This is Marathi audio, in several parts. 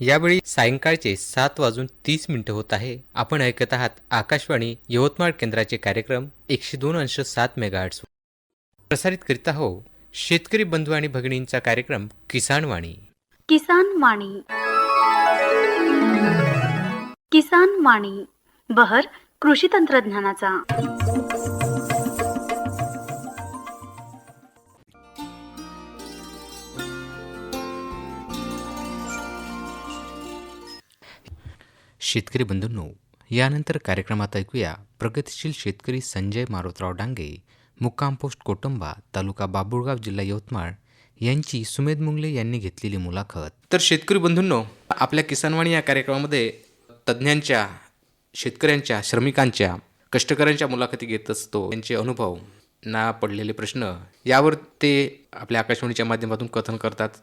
यावेळी सायंकाळचे 7:30 होत आहे. आपण ऐकत आहात आकाशवाणी यवतमाळ केंद्राचे कार्यक्रम 102.7 मेगाहर्ट्झ प्रसारित करीत आहो. शेतकरी बंधू आणि भगिनींचा कार्यक्रम किसान वाणी. किसान वाणी. किसान वाणी बहर कृषी तंत्रज्ञानाचा. शेतकरी बंधूंनो, यानंतर कार्यक्रमात ऐकूया प्रगतिशील शेतकरी संजय मारुतराव डांगे, मुक्काम पोस्ट कोटंबा, तालुका बाभुळगाव, जिल्हा यवतमाळ यांची सुमेध मुंगले यांनी घेतलेली मुलाखत. तर शेतकरी बंधूंनो, आपल्या किसानवाणी या कार्यक्रमामध्ये तज्ज्ञांच्या, शेतकऱ्यांच्या, श्रमिकांच्या, कष्टकऱ्यांच्या मुलाखती घेत असतो. त्यांचे अनुभव ना पडलेले प्रश्न यावर ते आपल्या आकाशवाणीच्या माध्यमातून कथन करतात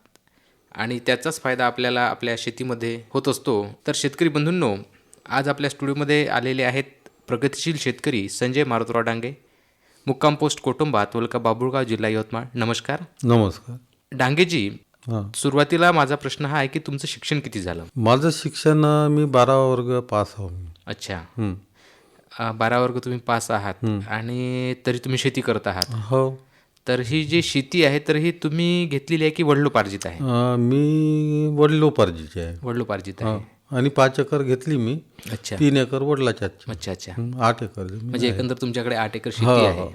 आणि त्याचाच फायदा आपल्याला आपल्या शेतीमध्ये होत असतो. तर शेतकरी बंधूंनो, आज आपल्या स्टुडिओमध्ये आलेले आहेत प्रगतिशील शेतकरी संजय मारुतराव डांगे, मुक्काम पोस्ट कोटुंबा, तालुका बाभुळगाव, जिल्हा यवतमाळ. नमस्कार. नमस्कार डांगेजी, सुरुवातीला माझा प्रश्न हा आहे की तुमचं शिक्षण किती झालं? माझं शिक्षण मी 12वा वर्ग पास आहो. अच्छा. 12 वर्ग तुम्ही पास आहात आणि तरी तुम्ही शेती करत आहात. हो. तर ही जी शेती आहे तर ही तुम्ही घेतलेली आहे की वडिलोपार्जित आहे? मी वडिलोपार्जित आहे. वडिलोपार्जित आहे. आणि 5 एकर घेतली मी. अच्छा. 3 एकर वडिलाच्या. अच्छा अच्छा. 8 एकर म्हणजे एकंदर तुमच्याकडे 8 एकर शेती आहे.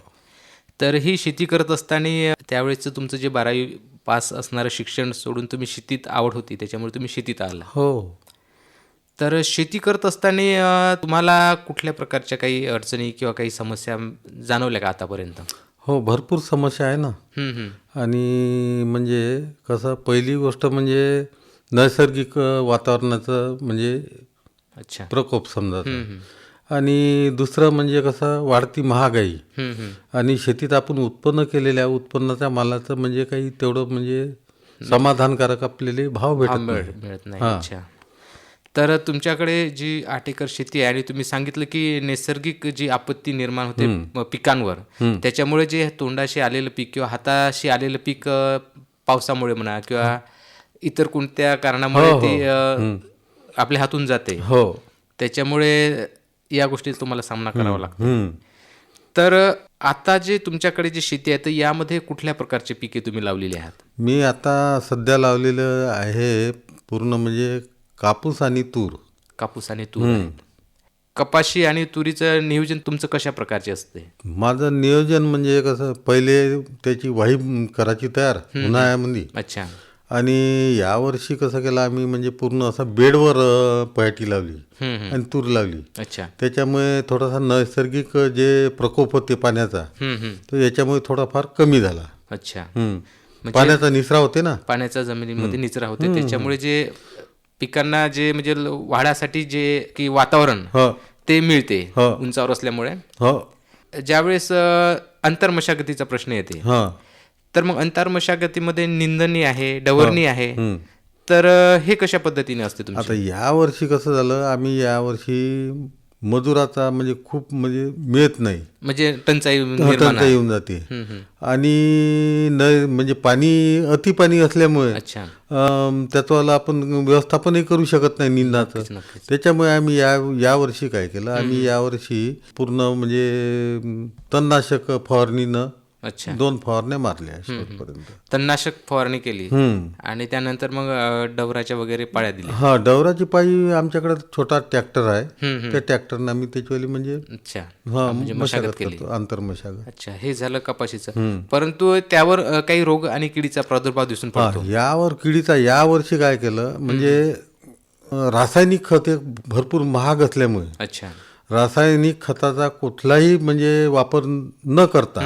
तर ही शेती करत असताना त्यावेळेसचं तुमचं जे 12वी पास असणारं शिक्षण सोडून तुम्ही शेतीत आवड होती, त्याच्यामुळे तुम्ही शेतीत आला. हो. तर शेती करत असताना तुम्हाला कुठल्या प्रकारच्या काही अडचणी किंवा काही समस्या जाणवल्या का आतापर्यंत? हो, भरपूर समस्या आहे ना. आणि म्हणजे कसं, पहिली गोष्ट म्हणजे नैसर्गिक वातावरणाचं म्हणजे अच्छा प्रकोप समजा. आणि दुसरं म्हणजे कसं, वाढती महागाई. आणि शेतीत आपण उत्पन्न केलेल्या उत्पन्नाच्या मालाचं म्हणजे काही तेवढं म्हणजे समाधानकारक आपल्याला भाव मिळत नाही. अच्छा. तर तुमच्याकडे जी 8 एकर शेती आहे आणि तुम्ही सांगितलं की नैसर्गिक जी आपत्ती निर्माण होते पिकांवर, त्याच्यामुळे जे तोंडाशी आलेलं पीक किंवा हाताशी आलेलं पीक पावसामुळे म्हणा किंवा इतर कोणत्या कारणामुळे ते आपल्या हातून जाते. हो. त्याच्यामुळे या गोष्टीचा तुम्हाला सामना करावा लागतो. तर आता जे तुमच्याकडे जी शेती आहे तर यामध्ये कुठल्या प्रकारचे पिके तुम्ही लावलेली आहात? मी आता सध्या लावलेलं आहे पूर्ण म्हणजे कापूस आणि तूर. कापूस आणि तूर. कपाशी आणि तुरीचं नियोजन तुमचं कशा प्रकारचे असते? माझं नियोजन म्हणजे कसं, पहिले त्याची वाही करायची तयार उन्हाळ्यामध्ये. अच्छा. आणि यावर्षी कसं केलं आम्ही, म्हणजे पूर्ण असं बेडवर पयाटी लावली आणि तूर लावली. अच्छा. त्याच्यामुळे थोडासा नैसर्गिक जे प्रकोप होते पाण्याचा तो याच्यामुळे थोडाफार कमी झाला. अच्छा. पाण्याचा निचरा होते ना, पाण्याचा जमिनीमध्ये निचरा होते, त्याच्यामुळे जे पिकांना जे म्हणजे वाढासाठी जे की वातावरण ते मिळते उंचावर असल्यामुळे. ज्यावेळेस अंतर्मशागतीचा प्रश्न येते तर मग अंतर्मशागतीमध्ये निंदणी आहे, डवरणी आहे, तर हे कशा पद्धतीने असते तुमचं? आता यावर्षी कसं झालं, आम्ही यावर्षी मजुराचा म्हणजे खूप म्हणजे मिळत नाही, म्हणजे टंचाई येऊन जाते. आणि म्हणजे अति पाणी असल्यामुळे त्याचं आपण व्यवस्थापनही करू शकत नाही निंदाचं. त्याच्यामुळे आम्ही यावर्षी काय केलं, आम्ही यावर्षी पूर्ण म्हणजे तणनाशक फवारणीनं 2 फवारण्या मारल्या शेवटपर्यंत. तणनाशक फवारणी केली आणि त्यानंतर मग डवराच्या वगैरे पाळ्या दिल्या. डवराची पाळी आमच्याकडे छोटा ट्रॅक्टर आहे, त्या ट्रॅक्टरनं आम्ही त्याच्यावाली म्हणजे मशागत केली, आंतरमशागत. अच्छा. हे झालं कपाशीचं. परंतु त्यावर काही रोग आणि किडीचा प्रादुर्भाव दिसून पडतो. यावर किडीचा यावर्षी काय केलं म्हणजे रासायनिक खते भरपूर महाग असल्यामुळे. अच्छा. रासायनिक खताचा कुठलाही म्हणजे वापर न करता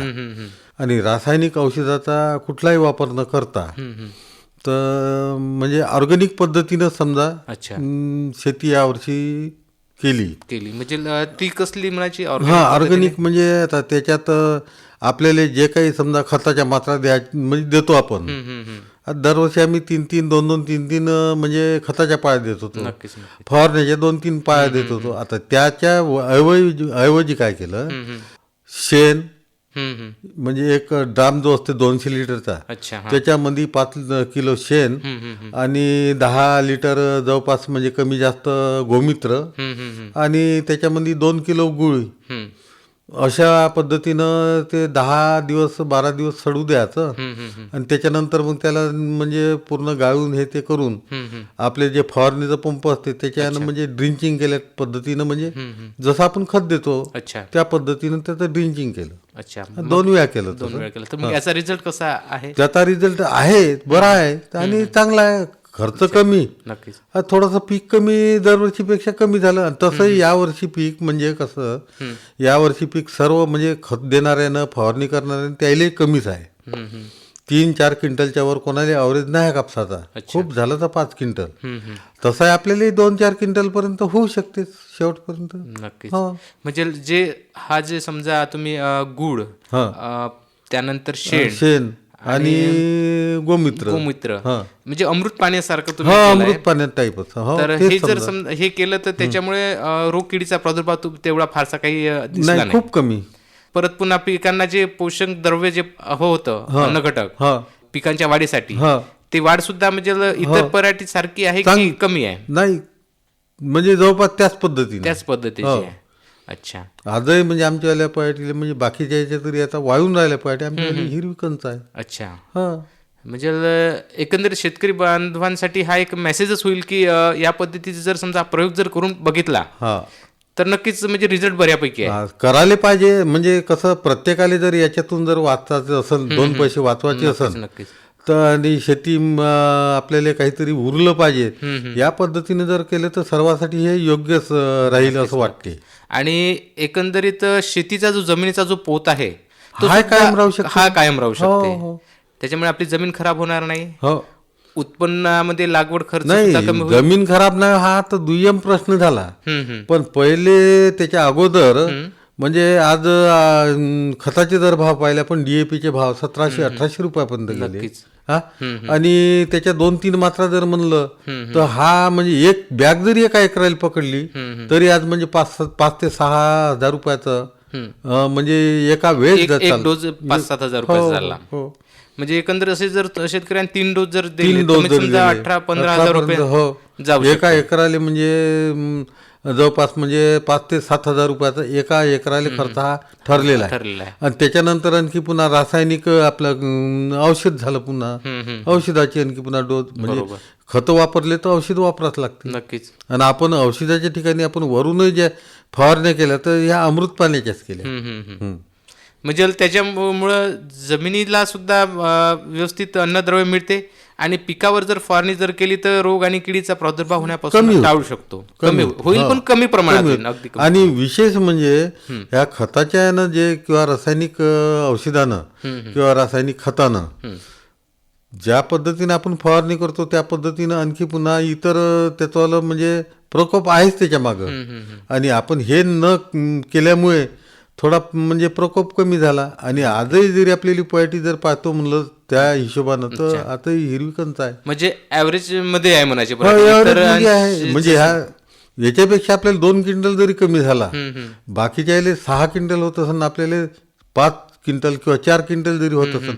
आणि रासायनिक औषधाचा कुठलाही वापर न करता तर म्हणजे ऑर्गॅनिक पद्धतीनं समजा शेती यावर्षी केली. म्हणजे ती कसली म्हणायची? ऑर्गॅनिक म्हणजे आता त्याच्यात आपल्याला जे काही समजा खताच्या मात्रा म्हणजे देतो आपण. दरवर्षी आम्ही 3-3, 2-2, 3-3 म्हणजे खताच्या पाळ्या देत होतो, फवारण्याच्या 2-3 पाळ्या देत होतो. आता त्याच्या ऐवजी काय केलं, शेण म्हणजे एक ड्राम जो असते 200 लिटरचा, अच्छा. त्याच्यामध्ये 5 किलो शेण आणि 10 लिटर जवळपास म्हणजे कमी जास्त गोमित्र आणि त्याच्यामध्ये 2 किलो गुळ, अशा पद्धतीनं ते 10 दिवस 12 दिवस सडू द्यायचं. आणि त्याच्यानंतर मग त्याला म्हणजे पूर्ण गाळून हे ते करून आपले जे फवारणीचा पंप असते त्याच्यानं म्हणजे ड्रिंचिंग केल्या पद्धतीनं, म्हणजे जसं आपण खत देतो अच्छा. त्या पद्धतीनं त्याचं ड्रिंचिंग केलं. अच्छा. 2 वेळा केलं. 2 वेळा केलं तर मग याचा रिझल्ट कसा आहे? त्याचा रिझल्ट आहे, बरा आहे आणि चांगला आहे. खर्च कमी, नक्कीच. थोडंसं पीक कमी दरवर्षीपेक्षा कमी झालं. आणि तसंही यावर्षी पीक म्हणजे कसं, यावर्षी पीक सर्व म्हणजे खत देणाऱ्यानं फवारणी करणाऱ्यानं त्यालाही कमीच आहे. 3-4 क्विंटलच्या वर कोणाला ॲव्हरेज नाही कापसाचा. खूप झालं तर 5 क्विंटल. तसं आहे आपल्याला 2-4 क्विंटल पर्यंत होऊ शकते शेवटपर्यंत. नक्कीच. म्हणजे जे समजा तुम्ही गुळ, त्यानंतर शेण आणि गोमित्र म्हणजे अमृत पाण्यासारखं तुम्ही अमृत पाण्यात टाईपच. तर हे जर समजा हे केलं तर त्याच्यामुळे रोग किडीचा प्रादुर्भाव तेवढा फारसा काही दिसला नाही, खूप कमी. परत पुन्हा पिकांना जे पोषक द्रव्य जे होतं अन्नघटक पिकांच्या वाढीसाठी, ते वाढ सुद्धा म्हणजे इतर पराठी सारखी आहे की कमी आहे? नाही, म्हणजे जवळपास त्याच पद्धतीची आहे. अच्छा. आजही म्हणजे आमच्यावाल्या पराठीला म्हणजे बाकीच्या याच्या तरी आता वाळून राहिल्या पराठी, आमच्यावाली हिरवी कंच आहे. अच्छा. म्हणजे एकंदरीत शेतकरी बांधवांसाठी हा एक मेसेजच होईल की या पद्धतीचा जर समजा प्रयोग जर करून बघितला तर नक्कीच म्हणजे रिझल्ट बऱ्यापैकी आहे. करायला पाहिजे. म्हणजे कसं, प्रत्येकाला जर याच्यातून जर वाचवायचं असेल, 2 पैसे वाचवायचे असेल नक्कीच तर, आणि शेती आपल्याला काहीतरी उरलं पाहिजे, या पद्धतीने जर केलं तर सर्वांसाठी हे योग्यच राहील असं वाटते. आणि एकंदरीत शेतीचा जो जमिनीचा जो पोत आहे तो कायम राहू शकतो. हा कायम राहू शकते. त्याच्यामुळे आपली जमीन खराब होणार नाही. उत्पन्नामध्ये लागवड खर्च कमी होईल. जमीन खराब नाही हा तर दुय्यम प्रश्न झाला. पण पहिले त्याच्या अगोदर म्हणजे आज खताचे दर भाव पाहिला, पण डीएपीचे भाव 1700-1800 रुपयापर्यंत गेले. आणि त्याच्या 2-3 मात्रा जर म्हणलं तर हा म्हणजे एक बॅग जरी एका एकराला पकडली तरी आज म्हणजे 5 ते 6 हजार रुपयाचं म्हणजे एका वेळेस एक डोस 5-7 हजार रुपये झाला. म्हणजे एकंदर असे जर शेतकऱ्यांनी 3 डोस जर दिले तर समजा 18-15 हजार रुपये जाऊ एका एकराला, म्हणजे जवळपास म्हणजे 5 ते 7 हजार रुपयाचा एका एकराला खर्च हा ठरलेला आहे. आणि त्याच्यानंतर आणखी पुन्हा रासायनिक आपलं औषध झालं, पुन्हा औषधाची आणखी पुन्हा डोस, म्हणजे खतं वापरले तर औषध वापरावंच लागते. नक्कीच. आणि आपण औषधाच्या ठिकाणी आपण वरूनही ज्या फवारण्या केल्या तर ह्या अमृत पाण्याच्याच केल्या. म्हणजे त्याच्यामुळं जमिनीला सुद्धा व्यवस्थित अन्नद्रव्य मिळते आणि पिकावर जर फवारणी जर केली तर रोग आणि किडीचा प्रादुर्भाव होण्यापासून टाळू शकतो. कमी होईल, पण कमी प्रमाणात अगदी. आणि विशेष म्हणजे या खताच्या यानं जे किंवा रासायनिक औषधानं किंवा रासायनिक खतानं ज्या पद्धतीने आपण फवारणी करतो त्या पद्धतीनं आणखी पुन्हा इतर त्याचं म्हणजे प्रकोप आहेच त्याच्या मागं. आणि आपण हे न केल्यामुळे थोडा म्हणजे प्रकोप कमी झाला. आणि आजही जरी आपल्याला पराठी जर पाहतो म्हणलं त्या हिशोबानं तर आता हिरवी कंच आहे. म्हणजे ऍव्हरेज मध्ये आहे म्हणायचे. म्हणजे याच्यापेक्षा आपल्याला 2 क्विंटल जरी कमी झाला, बाकीच्या 6 क्विंटल होत असेल, आपल्याला 5 क्विंटल किंवा 4 क्विंटल जरी होत असेल,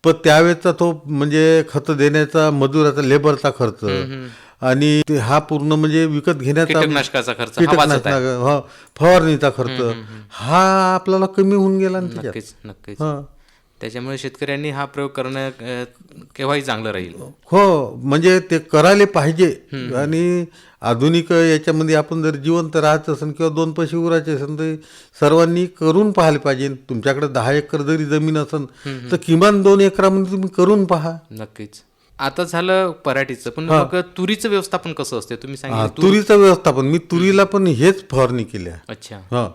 पण त्यावेळेचा तो म्हणजे खत देण्याचा, मजुराचा, लेबरचा खर्च आणि हा पूर्ण म्हणजे विकत घेण्याचा कीटकनाशकाचा खर्च, फवारणीचा खर्च हा आपल्याला कमी होऊन गेला. नक्कीच. त्याच्यामुळे शेतकऱ्यांनी हा प्रयोग करणं केव्हाही चांगलं राहील. म्हणजे ते करायला पाहिजे. आणि आधुनिक याच्यामध्ये आपण जर जिवंत राहायचं असेल किंवा 2 पैसे उरायचे असेल तर सर्वांनी करून पाहायला पाहिजे. तुमच्याकडे 10 एकर जरी जमीन असेल तर किमान 2 एकरामध्ये तुम्ही करून पहा. नक्कीच. आता झालं पराठीचं, पण मग तुरीचं व्यवस्थापन कसं असते तुम्ही सांगितलं? तुरीचं व्यवस्थापन मी तुरीला पण हेच फवारणी केल्या. अच्छा.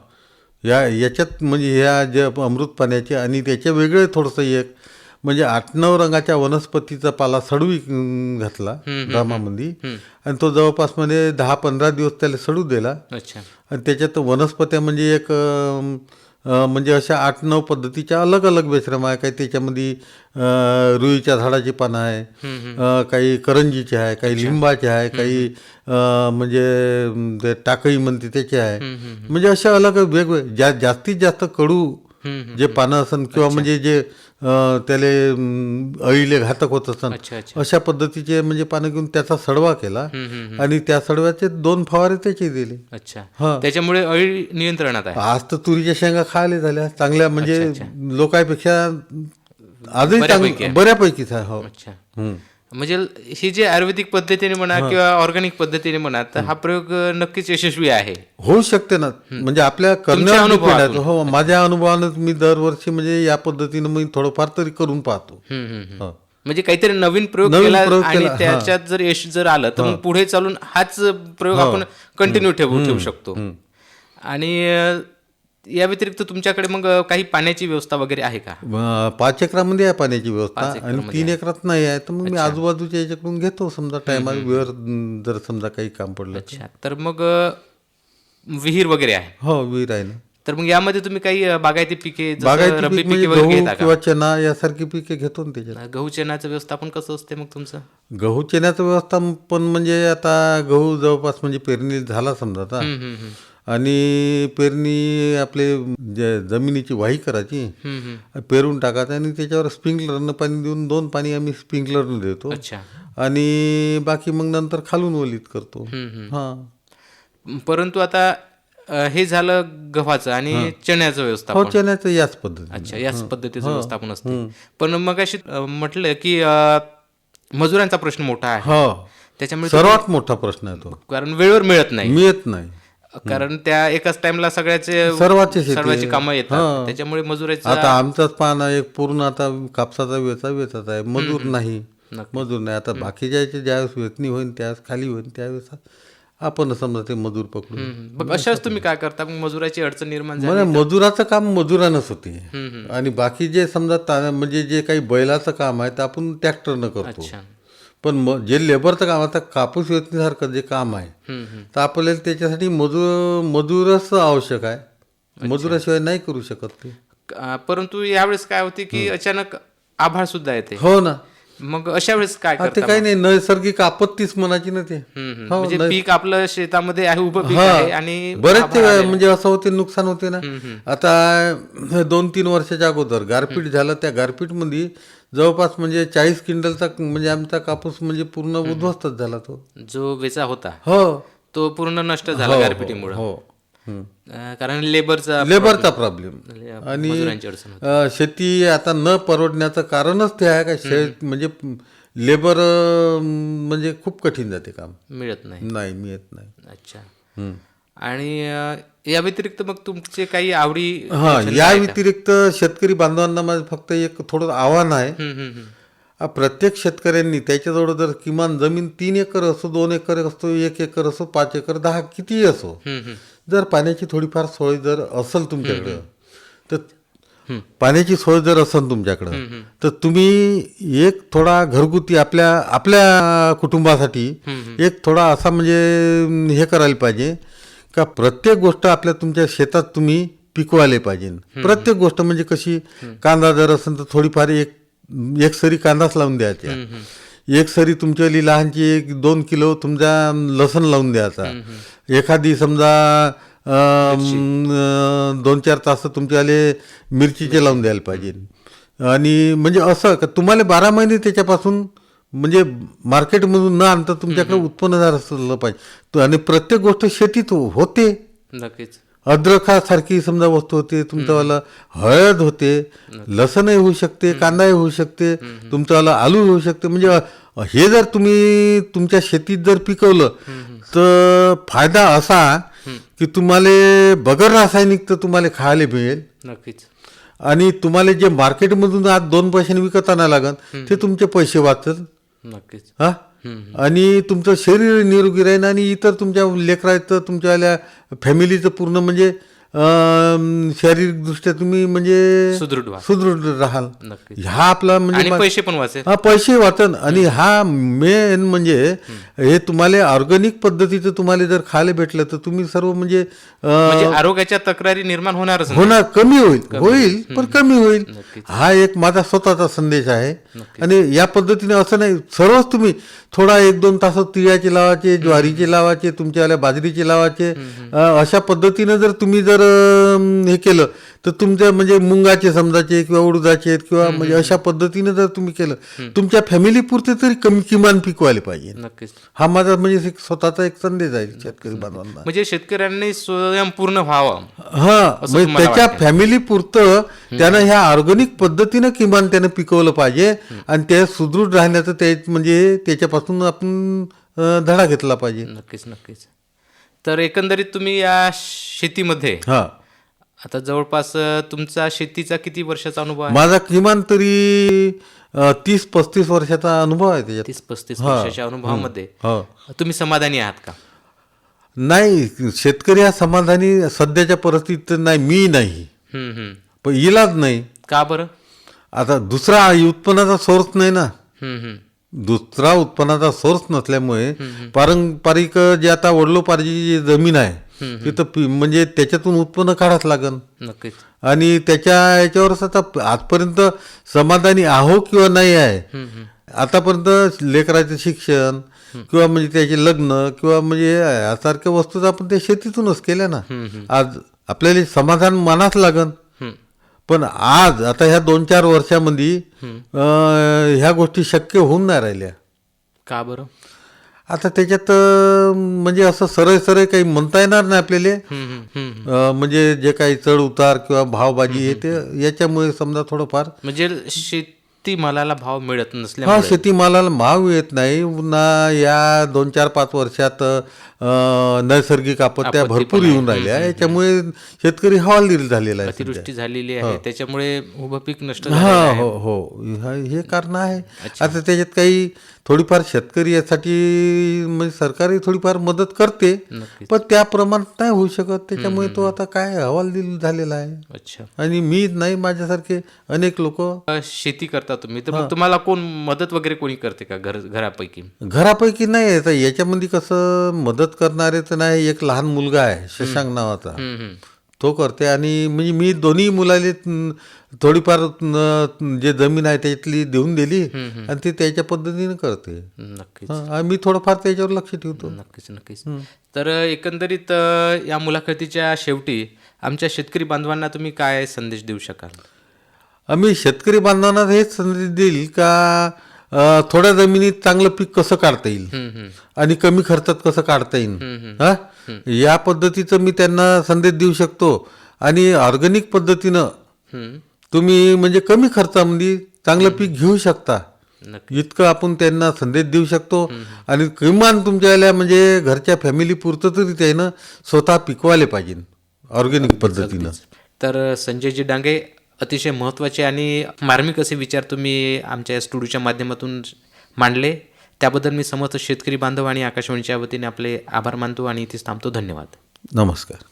याच्यात म्हणजे ह्या ज्या अमृत पाण्याचे आणि त्याच्या वेगळे थोडंसं एक म्हणजे 8-9 रंगाच्या वनस्पतीचा पाला सडवी घातला ड्रामामध्ये आणि तो जवळपास म्हणजे 10-15 दिवस त्याला सडू दिला. अच्छा. आणि त्याच्यात वनस्पत्या म्हणजे एक म्हणजे अशा 8-9 पद्धतीच्या अलग अलग बेश्रम आहे. काही त्याच्यामध्ये रुईच्या झाडाची पानं आहे, काही करंजीचे आहे, काही लिंबाचे आहे, काही म्हणजे टाकळी म्हणते त्याचे आहे. म्हणजे अशा अलग वेगवेगळे जास्तीत जास्त कडू जे पानं असन किंवा म्हणजे जे त्याले अळीले घातक होत असन अच्छा अच्छा. अशा पद्धतीचे म्हणजे पानं घेऊन त्याचा सडवा केला आणि त्या सडव्याचे 2 फवारे त्याचे दिले. अच्छा, हा. त्याच्यामुळे अळी नियंत्रणात आहे. आज तर तुरीच्या शेंगा खायला झाल्या चांगल्या, म्हणजे अच्छा. लोकांपेक्षा आजही बऱ्यापैकी आहे. बऱ्यापैकीच आहे. हो. अच्छा, हम्म. म्हणजे ही जे आयुर्वेदिक पद्धतीने म्हणा किंवा ऑर्गॅनिक पद्धतीने म्हणा, तर हा प्रयोग नक्कीच यशस्वी आहे. होऊ शकते ना, म्हणजे आपल्या करण्यावर अनुभवातून. depend आहे. हो, माझ्या अनुभवानं मी दरवर्षी म्हणजे या पद्धतीनं मी थोडंफार तरी करून पाहतो. हो. म्हणजे काहीतरी नवीन प्रयोग नवीन केला प्रयोग आणि केला, हा. त्याच्यात जर यश जर आलं तर मग पुढे चालून हाच प्रयोग आपण कंटिन्यू ठेवू शकतो. आणि या व्यतिरिक्त तुमच्याकडे मग काही पाण्याची व्यवस्था वगैरे आहे का? 5 एकरामध्ये आहे पाण्याची व्यवस्था 5 आणि एकरामध्ये 3 एकरात नाही आहे, तर मग मी आजूबाजूच्या याच्याकडून घेतो समजा टायमाला वेळ जर समजा काही काम पडलं. अच्छा, तर मग विहीर वगैरे आहे. हो, विहीर आहे ना. तर मग यामध्ये तुम्ही काही बागायती पिके जसं बागायती रब्बी पीक पिके म्हणजे वगैरे गहू घेता का? किंवा चना यासारखी पिके घेतो ना त्याच्यात. गहू चण्याचं व्यवस्थापन कसं असते मग तुमचं? गहू चण्याचं व्यवस्थापन म्हणजे आता गहू जवळपास म्हणजे पेरणी झाला समजा आता, आणि पेरणी आपले जमिनीची वाही करायची, पेरून टाकायचं आणि त्याच्यावर स्प्रिंकलरनं पाणी देऊन 2 पाणी आम्ही स्प्रिंकलरनं देतो अच्छा. आणि बाकी मग नंतर खालून ओलीत करतो. हा. परंतु आता हे झालं गव्हाचं आणि चण्याचं हो, व्यवस्थापन. चण्याचं याच पद्धती. अच्छा, याच पद्धतीचं व्यवस्थापन असते. पण मग अशी म्हटलं की मजुरांचा प्रश्न मोठा आहे. हो, त्याच्यामुळे सर्वात मोठा प्रश्न आहे तो. कारण वेळेवर मिळत नाही, मिळत नाही. कारण त्या एकाच टाइमला सर्वांची सर्वांची कामं येतात. त्याच्यामुळे मजुराचं आता आमचाच पाहणं एक पूर्ण आता कापसाचा वेचत आहे, मजूर नाही. आता बाकीच्या ज्यावेळेस वेचणी होईल त्यावेळेस खाली होईल त्यावेळेस आपण समजा ते मजूर पकडून. मग अशाच तुम्ही काय करता? मग मजुराची अडचण निर्माण झाली म्हणजे मजुराचं काम मजुरानंच होते आणि बाकी जे समजा म्हणजे जे काही बैलाचं काम आहे ते आपण ट्रॅक्टरनं करतो. अच्छा. पण जे लेबरचं काम, आता कापूस वेचणीसारखं जे काम आहे तर आपल्याला त्याच्यासाठी मजूरच आवश्यक आहे. मजुराशिवाय नाही करू शकत ते. परंतु यावेळेस काय होते की अचानक आभाळ सुद्धा येते. हो ना. मग अशा वेळेस काय ते करता? काही नाही, नैसर्गिक आपत्तीच म्हणायची ना ते. म्हणजे पीक आपलं शेतामध्ये आहे, उभं पीक आहे आणि बरेच ते म्हणजे असं होते, नुकसान होते ना. आता 2-3 वर्षाच्या अगोदर गारपीट झालं, त्या गारपीटमध्ये जवळपास म्हणजे 40 क्विंटलचा म्हणजे आमचा कापूस म्हणजे पूर्ण उद्ध्वस्तच झाला तो. जो वेचा होता हो, तो पूर्ण नष्ट झाला गारपिटीमुळे. हो. कारण लेबरचा प्रॉब्लेम आणि मजुरांची अडचण होती. शेती आता न परवडण्याचं कारणच ते आहे का म्हणजे लेबर म्हणजे खूप कठीण जाते, काम मिळत नाही. मिळत नाही. अच्छा. आणि या व्यतिरिक्त मग तुमचे काही आवडी? या व्यतिरिक्त शेतकरी बांधवांना माझं फक्त एक थोडं आव्हान आहे. प्रत्येक शेतकऱ्यांनी त्याच्याजवळ जर किमान जमीन 3 एकर असो, 2 एकर असो, 1 एकर असो, 5 एकर, 10 कितीही असो, जर पाण्याची थोडीफार सोय जर असेल तुमच्याकडं, तर पाण्याची सोय जर असेल तुमच्याकडं, तर तुम्ही एक थोडा घरगुती आपल्या कुटुंबासाठी एक थोडा असा म्हणजे हे करायला पाहिजे का प्रत्येक गोष्ट तुमच्या शेतात तुम्ही पिकवायला पाहिजे. प्रत्येक गोष्ट म्हणजे कशी, कांदा जर असेल तर थोडीफार एक सरी कांदाच लावून द्यायचा, एक सरी तुमच्याली लहानची 1-2 किलो तुमचा लसण लावून द्यायचा, एखादी समजा 2-4 तास तुमच्याले मिरचीचे लावून द्यायला पाहिजे. आणि म्हणजे असं का तुम्हाला 12 महिने त्याच्यापासून म्हणजे मार्केटमधून न आणता तुमच्याकडे उत्पन्न झालं पाहिजे. आणि प्रत्येक गोष्ट शेतीत होते. नक्कीच. अद्रकासारखी समजा वस्तू होते, तुमच्यावाला हळद होते, लसणही होऊ शकते, कांदाही होऊ शकते, तुमच्यावाला आलू होऊ शकते. म्हणजे हे जर तुम्ही तुमच्या शेतीत जर पिकवलं तर फायदा असा की तुम्हाला बगर रासायनिक तर तुम्हाला खायला मिळेल. नक्कीच. आणि तुम्हाला जे मार्केटमधून आज 2 पैशांनी विकत आणायला लागत ते तुमचे पैसे वाचतात. नक्कीच. हा. आणि तुमचं शरीर निरोगी राहील आणि इतर तुमच्या लेकराचं तुमच्या फॅमिलीचं पूर्ण म्हणजे शारीरिकदृष्ट्या तुम्ही म्हणजे सुदृढ राहाल. हा आपला म्हणजे पैसे पण वाचेल. हा, पैसे वाचन. आणि हा मेन म्हणजे हे तुम्हाला ऑर्गॅनिक पद्धतीचं तुम्हाला जर खायला भेटलं तर तुम्ही सर्व म्हणजे आरोग्याच्या तक्रारी निर्माण होणार, कमी होईल पण कमी होईल. हा एक माझा स्वतःचा संदेश आहे. आणि या पद्धतीने असं नाही, सर्वच तुम्ही थोडा 1-2 तास तिळाचे लावायचे, ज्वारीचे लावायचे, तुमच्या बाजरीचे लावायचे, अशा पद्धतीने जर तुम्ही जर हे केलं तर तुमच्या म्हणजे मुंगाचे समजाचे किंवा उडदाचे आहेत किंवा म्हणजे अशा पद्धतीने जर तुम्ही केलं तुमच्या फॅमिली पुरते तरी किमान पिकवायला पाहिजे. नक्कीच. हा माझा म्हणजे स्वतःचा एक संदेश आहे शेतकरी बांधवांना. म्हणजे शेतकऱ्यांनी स्वयंपूर्ण व्हावं. हा म्हणजे त्याच्या फॅमिली पुरतं त्यानं ह्या ऑर्गॅनिक पद्धतीनं किमान त्यानं पिकवलं पाहिजे आणि ते सुदृढ राहण्याचं ते म्हणजे त्याच्यापासून आपण धडा घेतला पाहिजे. नक्कीच नक्कीच. तर एकंदरीत तुम्ही या शेतीमध्ये हा आता जवळपास तुमचा शेतीचा किती वर्षाचा अनुभव आहे? माझा किमान तरी 30-35 वर्षाचा अनुभव आहे त्याच्यात. 30-35 वर्षाच्या अनुभवामध्ये तुम्ही समाधानी आहात का? नाही, शेतकरी हा समाधानी सध्याच्या परिस्थितीत नाही, मी नाही. पण इलाज नाही. का बरं? आता दुसरा उत्पन्नाचा सोर्स नाही ना. दुसरा उत्पन्नाचा सोर्स नसल्यामुळे पारंपरिक जे आता वडिलोपार्जित जी जमीन आहे तिथं म्हणजे त्याच्यातून उत्पन्न काढावंच लागन. नक्कीच. आणि त्याच्या याच्यावरच आता आजपर्यंत समाधानी आहो किंवा नाही आहे. आतापर्यंत लेकराचं शिक्षण किंवा म्हणजे त्याचे लग्न किंवा म्हणजे यासारख्या वस्तू आपण त्या शेतीतूनच केल्या ना. आज आपल्याला समाधान मानाच लागन. पण आज आता ह्या 2-4 वर्षामध्ये ह्या गोष्टी शक्य होऊन नाही राहिल्या. का बरं? आता त्याच्यात म्हणजे असं सरळ काही म्हणता येणार नाही आपल्याला. म्हणजे जे काही चढ उतार किंवा भावबाजी आहे ते याच्यामुळे समजा थोडंफार म्हणजे शेतीमालाला भाव मिळत नसल्यामुळे शेतीमालाला भाव येत नाही. पुन्हा या 2-4-5 वर्षात नैसर्गिक आपत्त्या भरपूर येऊन राहिल्या. याच्यामुळे शेतकरी हवालदिल झालेला आहे. अतिवृष्टी झालेली आहे त्याच्यामुळे उभं पीक नष्ट हो हे कारण आहे. आता त्याच्यात काही थोडीफार शेतकरी यासाठी म्हणजे सरकारी थोडीफार मदत करते पण त्या प्रमाणात नाही होऊ शकत. त्याच्यामुळे तो आता काय हवालदिल झालेला आहे. अच्छा. आणि मी नाही, माझ्यासारखे अनेक लोक शेती करता तुम्ही तर मग तुम्हाला कोण मदत वगैरे कोणी करते का घरापैकी नाही. आता याच्यामध्ये कसं मदत करणारे तर नाही. एक लहान मुलगा आहे शशांक नावाचा, तो करते. आणि म्हणजे मी दोन्ही मुलाले थोडीफार जे जमीन आहे त्याच्यातली देऊन दिली आणि ते त्याच्या पद्धतीने करते. नक्कीच. मी थोडंफार त्याच्यावर लक्ष ठेवतो. नक्कीच. तर एकंदरीत या मुलाखतीच्या शेवटी आमच्या शेतकरी बांधवांना तुम्ही काय संदेश देऊ शकाल? आम्ही शेतकरी बांधवांना हेच संदेश देईल का थोड्या जमिनीत चांगलं पीक कसं काढता येईल आणि कमी खर्चात कसं काढता येईल या पद्धतीचं मी त्यांना संदेश देऊ शकतो. आणि ऑर्गॅनिक पद्धतीनं तुम्ही म्हणजे कमी खर्चामध्ये चांगलं पीक घेऊ शकता इतकं आपण त्यांना संदेश देऊ शकतो. आणि किमान तुमच्या म्हणजे घरच्या फॅमिली पुरतं तरी त्यानं स्वतः पिकवायला पाहिजे ऑर्गॅनिक पद्धतीनं. तर संजयजी डांगे, अतिशय महत्त्वाचे आणि मार्मिक असे विचार तुम्ही आमच्या या स्टुडिओच्या माध्यमातून मांडले. त्याबद्दल मी समस्त शेतकरी बांधव आणि आकाशवाणीच्या वतीने आपले आभार मानतो आणि इथेच थांबतो. धन्यवाद. नमस्कार.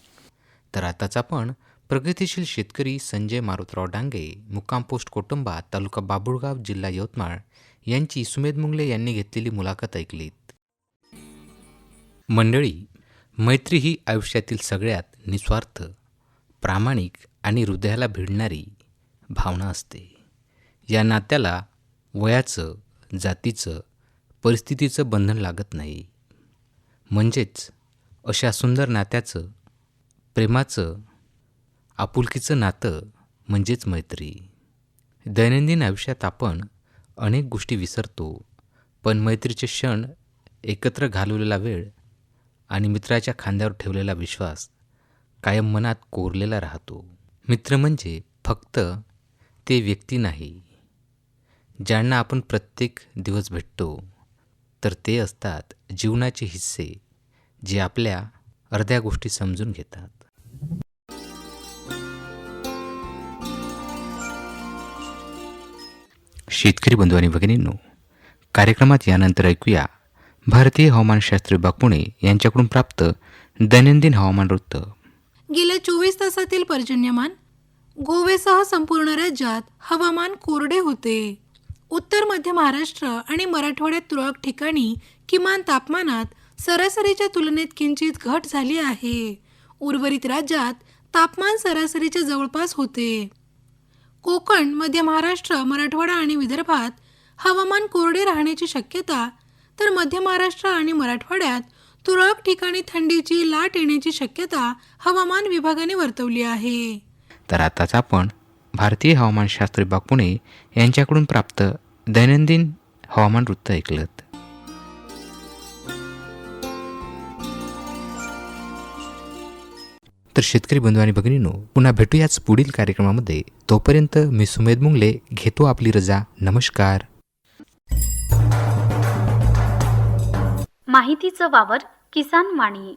तर आताच आपण प्रगतिशील शेतकरी संजय मारुतराव डांगे, मुक्काम पोस्ट कोटुंबा, तालुका बाबुळगाव, जिल्हा यवतमाळ यांची सुमेध मुंगले यांनी घेतलेली मुलाखत ऐकलीत. मंडळी, मैत्री ही आयुष्यातील सगळ्यात निस्वार्थ, प्रामाणिक आणि हृदयाला भिडणारी भावना असते. या नात्याला वयाचं, जातीचं, परिस्थितीचं बंधन लागत नाही. म्हणजेच अशा सुंदर नात्याचं, प्रेमाचं, आपुलकीचं नातं म्हणजेच मैत्री. दैनंदिन आयुष्यात आपण अनेक गोष्टी विसरतो, पण मैत्रीचे क्षण, एकत्र घालवलेला वेळ आणि मित्राच्या खांद्यावर ठेवलेला विश्वास कायम मनात कोरलेला राहतो. मित्र म्हणजे फक्त ते व्यक्ती नाही ज्यांना आपण प्रत्येक दिवस भेटतो, तर ते असतात जीवनाचे हिस्से जे आपल्या अर्ध्या गोष्टी समजून घेतात. शेतकरी बंधू आणि भगिनींनो, कार्यक्रमात यानंतर ऐकूया भारतीय हवामानशास्त्र विभाग पुणे यांच्याकडून प्राप्त दैनंदिन हवामान वृत्त. गेल्या 24 तासातील पर्जन्यमान. गोव्यासह संपूर्ण राज्यात हवामान कोरडे होते. उत्तर मध्य महाराष्ट्र आणि मराठवाड्यात तुरळक ठिकाणी किमान तापमानात सरासरीच्या तुलनेत किंचित घट झाली आहे. उर्वरित राज्यात तापमान सरासरीच्या जवळपास होते. कोकण, मध्य महाराष्ट्र, मराठवाडा आणि विदर्भात हवामान कोरडे राहण्याची शक्यता, तर मध्य महाराष्ट्र आणि मराठवाड्यात तुरळक ठिकाणी थंडीची लाट येण्याची शक्यता हवामान विभागाने वर्तवली आहे. तर आताच आपण भारतीय हवामानशास्त्र विभाग पुणे यांच्याकडून प्राप्त दैनंदिन हवामान वृत्त ऐकलं. तर शेतकरी बंधू आणि भगिनींनो, पुन्हा भेटूयाच पुढील कार्यक्रमामध्ये. तोपर्यंत मी सुमेध मुंगले घेतो आपली रजा. नमस्कार. माहितीचं वावर किसान वाणी.